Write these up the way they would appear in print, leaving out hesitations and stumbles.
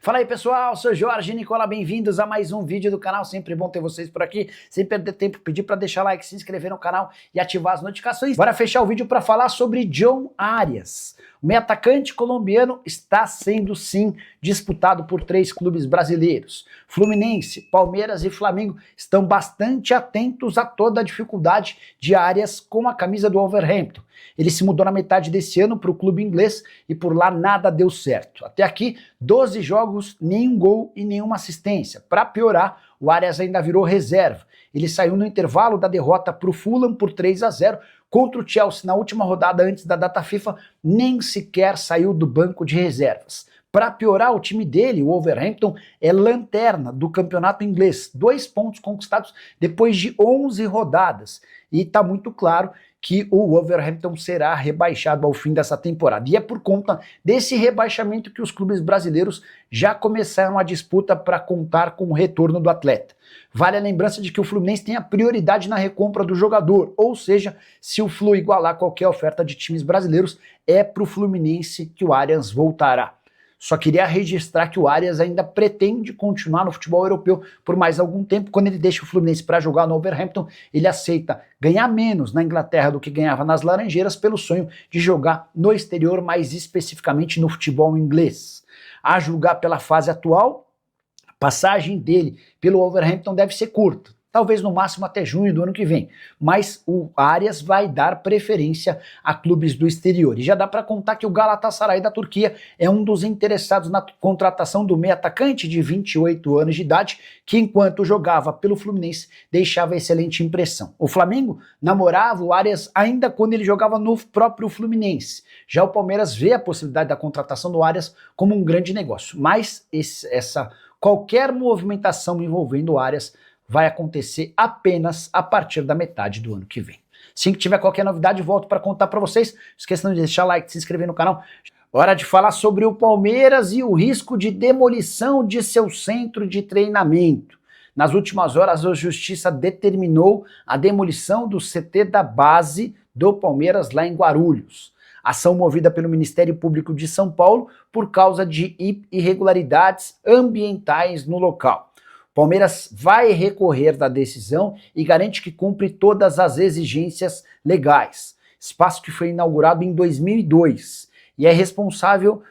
Fala aí pessoal, sou Jorge Nicola, bem-vindos a mais um vídeo do canal, sempre bom ter vocês por aqui, sem perder tempo, pedir para deixar like, se inscrever no canal e ativar as notificações. Bora fechar o vídeo para falar sobre John Arias. O meio atacante colombiano está sendo sim disputado por 3 clubes brasileiros. Fluminense, Palmeiras e Flamengo estão bastante atentos a toda a dificuldade de Arias com a camisa do Wolverhampton. Ele se mudou na metade desse ano para o clube inglês e por lá nada deu certo. Até aqui, 12 jogos, nenhum gol e nenhuma assistência. Para piorar, o Arias ainda virou reserva. Ele saiu no intervalo da derrota para o Fulham por 3-0 contra o Chelsea na última rodada antes da data FIFA, nem sequer saiu do banco de reservas. Para piorar, o time dele, o Wolverhampton, é lanterna do campeonato inglês. 2 pontos conquistados depois de 11 rodadas. E está muito claro que o Wolverhampton será rebaixado ao fim dessa temporada. E é por conta desse rebaixamento que os clubes brasileiros já começaram a disputa para contar com o retorno do atleta. Vale a lembrança de que o Fluminense tem a prioridade na recompra do jogador, ou seja, se o Flu igualar qualquer oferta de times brasileiros, é para o Fluminense que o Arias voltará. Só queria registrar que o Arias ainda pretende continuar no futebol europeu por mais algum tempo. Quando ele deixa o Fluminense para jogar no Wolverhampton, ele aceita ganhar menos na Inglaterra do que ganhava nas Laranjeiras pelo sonho de jogar no exterior, mais especificamente no futebol inglês. A julgar pela fase atual, a passagem dele pelo Wolverhampton deve ser curta. Talvez no máximo até junho do ano que vem, mas o Arias vai dar preferência a clubes do exterior. E já dá para contar que o Galatasaray da Turquia é um dos interessados na contratação do meio atacante de 28 anos de idade, que enquanto jogava pelo Fluminense deixava excelente impressão. O Flamengo namorava o Arias ainda quando ele jogava no próprio Fluminense. Já o Palmeiras vê a possibilidade da contratação do Arias como um grande negócio, mas qualquer movimentação envolvendo o Arias vai acontecer apenas a partir da metade do ano que vem. Assim que tiver qualquer novidade, volto para contar para vocês. Não esqueçam de deixar like, se inscrever no canal. Hora de falar sobre o Palmeiras e o risco de demolição de seu centro de treinamento. Nas últimas horas, a Justiça determinou a demolição do CT da base do Palmeiras lá em Guarulhos. Ação movida pelo Ministério Público de São Paulo por causa de irregularidades ambientais no local. Palmeiras vai recorrer da decisão e garante que cumpre todas as exigências legais. Espaço que foi inaugurado em 2002 e é responsável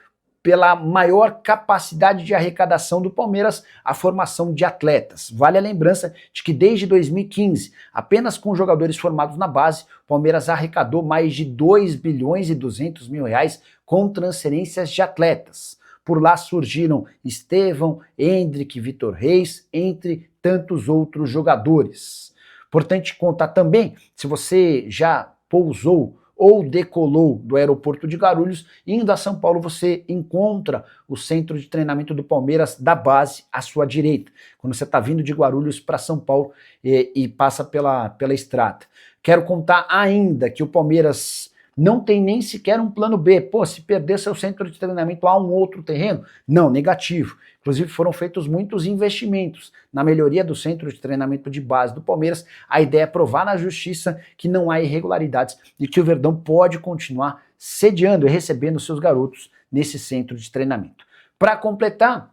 pela maior capacidade de arrecadação do Palmeiras, a formação de atletas. Vale a lembrança de que desde 2015, apenas com jogadores formados na base, o Palmeiras arrecadou mais de 2 bilhões e 200 mil reais com transferências de atletas. Por lá surgiram Estevão, Hendrick, Vitor Reis, entre tantos outros jogadores. Importante contar também, se você já pousou ou decolou do aeroporto de Guarulhos, indo a São Paulo você encontra o centro de treinamento do Palmeiras da base à sua direita, quando você está vindo de Guarulhos para São Paulo e passa pela estrada. Quero contar ainda que o Palmeiras não tem nem sequer um plano B. Pô, se perder seu centro de treinamento, há um outro terreno? Não, negativo. Inclusive foram feitos muitos investimentos na melhoria do centro de treinamento de base do Palmeiras. A ideia é provar na justiça que não há irregularidades e que o Verdão pode continuar sediando e recebendo seus garotos nesse centro de treinamento. Para completar,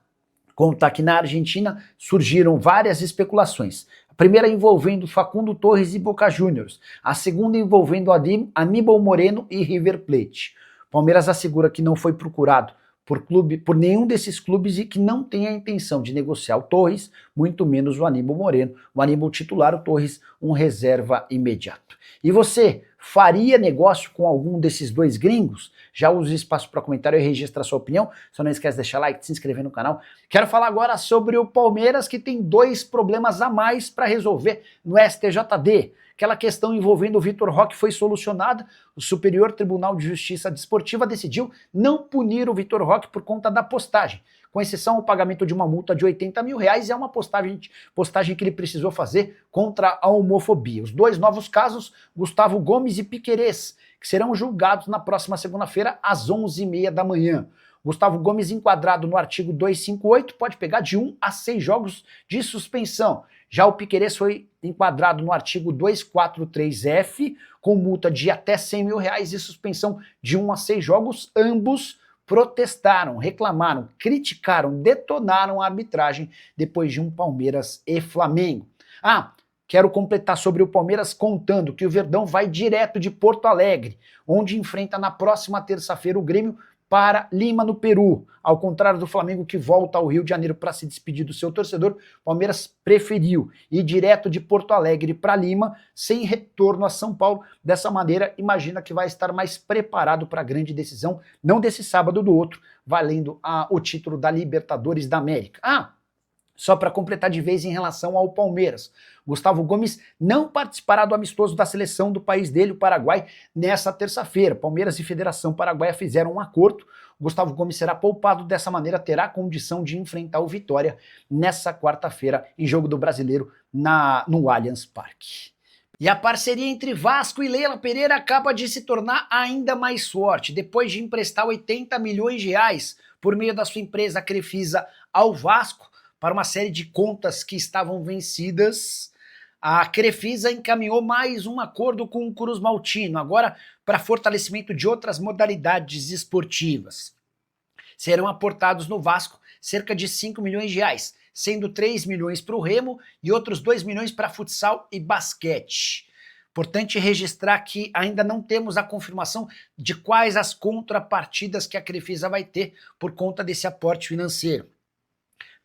contar que na Argentina surgiram várias especulações. A primeira envolvendo Facundo Torres e Boca Juniors, a segunda envolvendo Aníbal Moreno e River Plate. Palmeiras assegura que não foi procurado por nenhum desses clubes e que não tem a intenção de negociar o Torres, muito menos o Aníbal Moreno. O Aníbal titular, o Torres um reserva imediato. E você faria negócio com algum desses dois gringos? Já use espaço para comentário e registra a sua opinião. Só não esquece de deixar like, se inscrever no canal. Quero falar agora sobre o Palmeiras, que tem 2 problemas a mais para resolver no STJD. Aquela questão envolvendo o Vitor Roque foi solucionada. O Superior Tribunal de Justiça Desportiva decidiu não punir o Vitor Roque por conta da postagem, com exceção ao pagamento de uma multa de 80 mil reais, e é uma postagem que ele precisou fazer contra a homofobia. Os 2 novos casos, Gustavo Gomes e Piquerez, que serão julgados na próxima segunda-feira às 11h30 da manhã. Gustavo Gomes, enquadrado no artigo 258, pode pegar de 1 a 6 jogos de suspensão. Já o Piquerez foi enquadrado no artigo 243F, com multa de até 100 mil reais e suspensão de 1 a 6 jogos, ambos protestaram, reclamaram, criticaram, detonaram a arbitragem depois de um Palmeiras e Flamengo. Quero completar sobre o Palmeiras contando que o Verdão vai direto de Porto Alegre, onde enfrenta na próxima terça-feira o Grêmio para Lima, no Peru. Ao contrário do Flamengo, que volta ao Rio de Janeiro para se despedir do seu torcedor, o Palmeiras preferiu ir direto de Porto Alegre para Lima, sem retorno a São Paulo. Dessa maneira, imagina que vai estar mais preparado para a grande decisão, não desse sábado, do outro, valendo o título da Libertadores da América. Só para completar de vez em relação ao Palmeiras, Gustavo Gomes não participará do amistoso da seleção do país dele, o Paraguai, nessa terça-feira. Palmeiras e Federação Paraguaia fizeram um acordo. Gustavo Gomes será poupado, dessa maneira terá condição de enfrentar o Vitória nessa quarta-feira em jogo do Brasileiro no Allianz Parque. E a parceria entre Vasco e Leila Pereira acaba de se tornar ainda mais forte. Depois de emprestar 80 milhões de reais por meio da sua empresa Crefisa ao Vasco, para uma série de contas que estavam vencidas, a Crefisa encaminhou mais um acordo com o Cruz Maltino, agora para fortalecimento de outras modalidades esportivas. Serão aportados no Vasco cerca de 5 milhões de reais, sendo 3 milhões para o Remo e outros 2 milhões para futsal e basquete. Importante registrar que ainda não temos a confirmação de quais as contrapartidas que a Crefisa vai ter por conta desse aporte financeiro.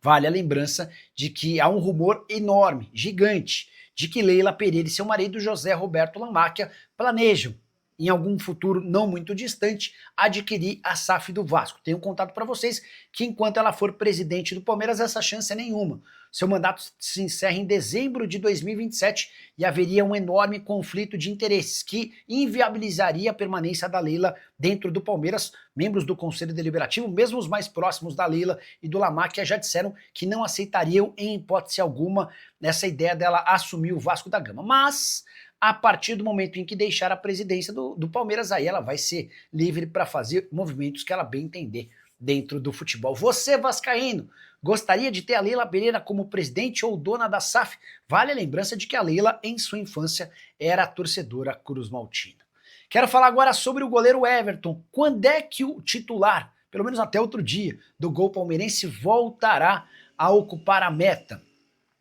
Vale a lembrança de que há um rumor enorme, gigante, de que Leila Pereira e seu marido José Roberto Lamáquia planejam, em algum futuro não muito distante, adquirir a SAF do Vasco. Tenho contado para vocês que enquanto ela for presidente do Palmeiras, essa chance é nenhuma. Seu mandato se encerra em dezembro de 2027 e haveria um enorme conflito de interesses que inviabilizaria a permanência da Leila dentro do Palmeiras. Membros do Conselho Deliberativo, mesmo os mais próximos da Leila e do Lamáquia, já disseram que não aceitariam em hipótese alguma essa ideia dela assumir o Vasco da Gama. Mas a partir do momento em que deixar a presidência do Palmeiras, aí ela vai ser livre para fazer movimentos que ela bem entender dentro do futebol. Você, vascaíno, gostaria de ter a Leila Pereira como presidente ou dona da SAF? Vale a lembrança de que a Leila, em sua infância, era a torcedora Cruz Maltina. Quero falar agora sobre o goleiro Everton. Quando é que o titular, pelo menos até outro dia, do gol palmeirense voltará a ocupar a meta?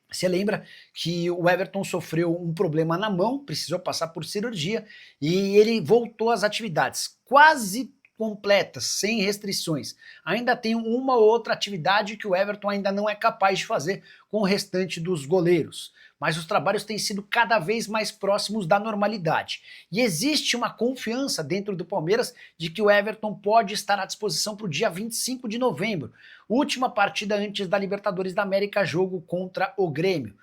Você lembra que o Everton sofreu um problema na mão, precisou passar por cirurgia e ele voltou às atividades quase completas, sem restrições. Ainda tem uma ou outra atividade que o Everton ainda não é capaz de fazer com o restante dos goleiros, mas os trabalhos têm sido cada vez mais próximos da normalidade. E existe uma confiança dentro do Palmeiras de que o Everton pode estar à disposição para o dia 25 de novembro, última partida antes da Libertadores da América, jogo contra o Grêmio.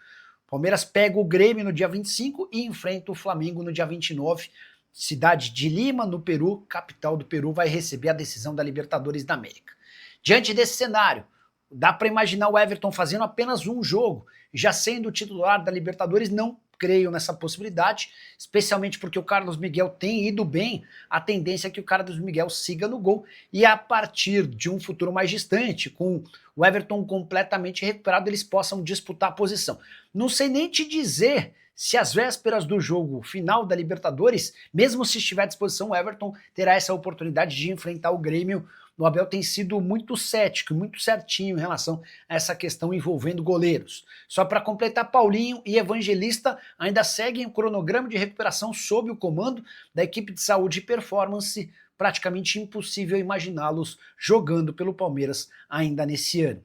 O Palmeiras pega o Grêmio no dia 25 e enfrenta o Flamengo no dia 29. Cidade de Lima, no Peru, capital do Peru, vai receber a decisão da Libertadores da América. Diante desse cenário, dá para imaginar o Everton fazendo apenas um jogo, já sendo o titular da Libertadores? Não creio nessa possibilidade, especialmente porque o Carlos Miguel tem ido bem. A tendência é que o Carlos Miguel siga no gol e a partir de um futuro mais distante, com o Everton completamente recuperado, eles possam disputar a posição. Não sei nem te dizer se às vésperas do jogo final da Libertadores, mesmo se estiver à disposição, o Everton terá essa oportunidade de enfrentar o Grêmio. O Abel tem sido muito cético, muito certinho em relação a essa questão envolvendo goleiros. Só para completar, Paulinho e Evangelista ainda seguem o cronograma de recuperação sob o comando da equipe de saúde e performance. Praticamente impossível imaginá-los jogando pelo Palmeiras ainda nesse ano.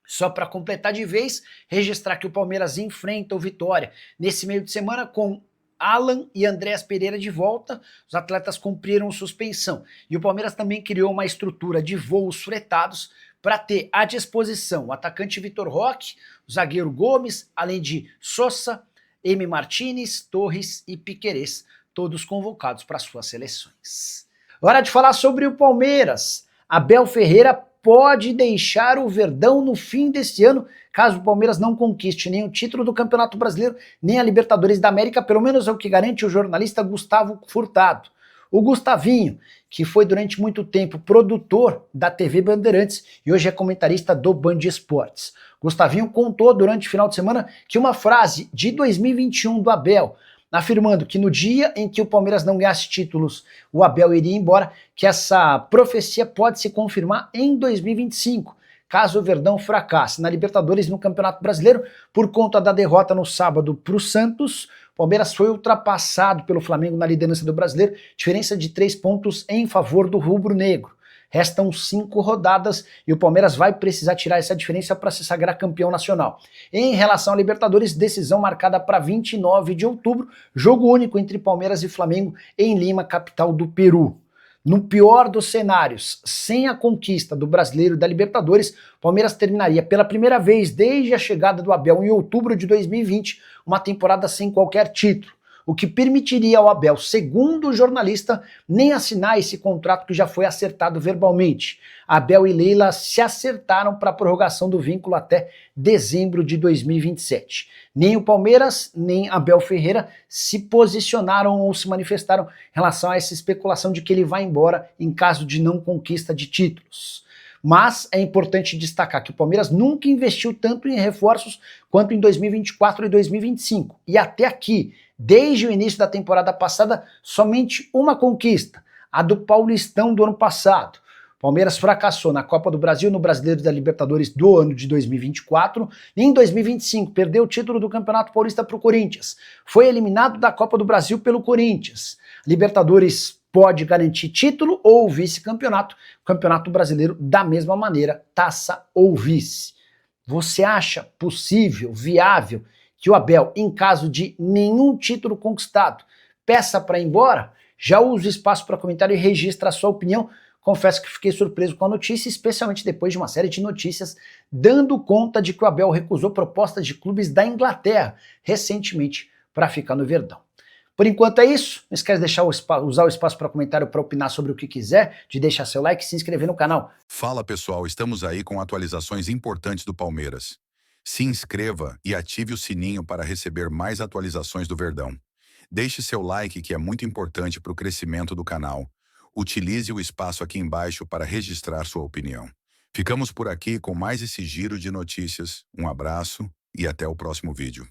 Só para completar de vez, registrar que o Palmeiras enfrenta o Vitória nesse meio de semana com Alan e Andréas Pereira de volta. Os atletas cumpriram suspensão e o Palmeiras também criou uma estrutura de voos fretados para ter à disposição o atacante Vitor Roque, o zagueiro Gomes, além de Sosa, M. Martínez, Torres e Piquerez, todos convocados para suas seleções. Hora de falar sobre o Palmeiras. Abel Ferreira pode deixar o Verdão no fim deste ano, caso o Palmeiras não conquiste nem o título do Campeonato Brasileiro, nem a Libertadores da América, pelo menos é o que garante o jornalista Gustavo Furtado. O Gustavinho, que foi durante muito tempo produtor da TV Bandeirantes e hoje é comentarista do Band Esportes. Gustavinho contou durante o final de semana que uma frase de 2021 do Abel, afirmando que no dia em que o Palmeiras não ganhasse títulos, o Abel iria embora, que essa profecia pode se confirmar em 2025, caso o Verdão fracasse na Libertadores e no Campeonato Brasileiro. Por conta da derrota no sábado para o Santos, o Palmeiras foi ultrapassado pelo Flamengo na liderança do Brasileiro, diferença de 3 pontos em favor do rubro-negro. Restam 5 rodadas e o Palmeiras vai precisar tirar essa diferença para se sagrar campeão nacional. Em relação à Libertadores, decisão marcada para 29 de outubro, jogo único entre Palmeiras e Flamengo em Lima, capital do Peru. No pior dos cenários, sem a conquista do Brasileiro e da Libertadores, o Palmeiras terminaria pela primeira vez desde a chegada do Abel em outubro de 2020, uma temporada sem qualquer título, o que permitiria ao Abel, segundo o jornalista, nem assinar esse contrato que já foi acertado verbalmente. Abel e Leila se acertaram para a prorrogação do vínculo até dezembro de 2027. Nem o Palmeiras, nem Abel Ferreira se posicionaram ou se manifestaram em relação a essa especulação de que ele vai embora em caso de não conquista de títulos. Mas é importante destacar que o Palmeiras nunca investiu tanto em reforços quanto em 2024 e 2025. E até aqui, desde o início da temporada passada, somente uma conquista, a do Paulistão do ano passado. O Palmeiras fracassou na Copa do Brasil, no Brasileiro da Libertadores do ano de 2024, e em 2025 perdeu o título do Campeonato Paulista para o Corinthians. Foi eliminado da Copa do Brasil pelo Corinthians. Libertadores pode garantir título ou vice-campeonato, Campeonato Brasileiro da mesma maneira, taça ou vice. Você acha possível, viável, que o Abel, em caso de nenhum título conquistado, peça para ir embora? Já use o espaço para comentário e registra a sua opinião. Confesso que fiquei surpreso com a notícia, especialmente depois de uma série de notícias dando conta de que o Abel recusou propostas de clubes da Inglaterra recentemente para ficar no Verdão. Por enquanto é isso. Não esquece de deixar usar o espaço para comentário para opinar sobre o que quiser, de deixar seu like e se inscrever no canal. Fala pessoal, estamos aí com atualizações importantes do Palmeiras. Se inscreva e ative o sininho para receber mais atualizações do Verdão. Deixe seu like, que é muito importante para o crescimento do canal. Utilize o espaço aqui embaixo para registrar sua opinião. Ficamos por aqui com mais esse giro de notícias. Um abraço e até o próximo vídeo.